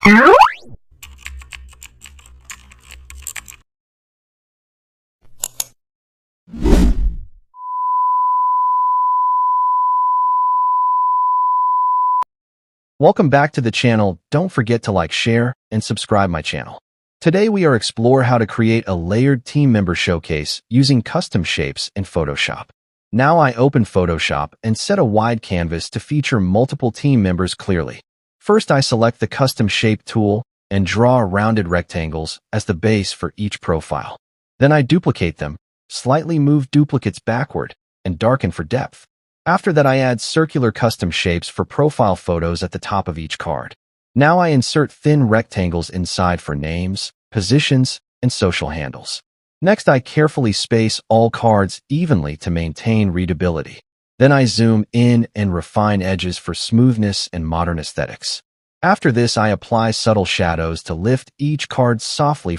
Welcome back to the channel. Don't forget to like, share, and subscribe my channel. Today we are explore how to create a layered team member showcase using custom shapes in Photoshop. Now I open Photoshop and set a wide canvas to feature multiple team members clearly. First I select the custom shape tool and draw rounded rectangles as the base for each profile. Then I duplicate them, slightly move duplicates backward, and darken for depth. After that I add circular custom shapes for profile photos at the top of each card. Now I insert thin rectangles inside for names, positions, and social handles. Next I carefully space all cards evenly to maintain readability. Then I zoom in and refine edges for smoothness and modern aesthetics. After this I apply subtle shadows to lift each card softly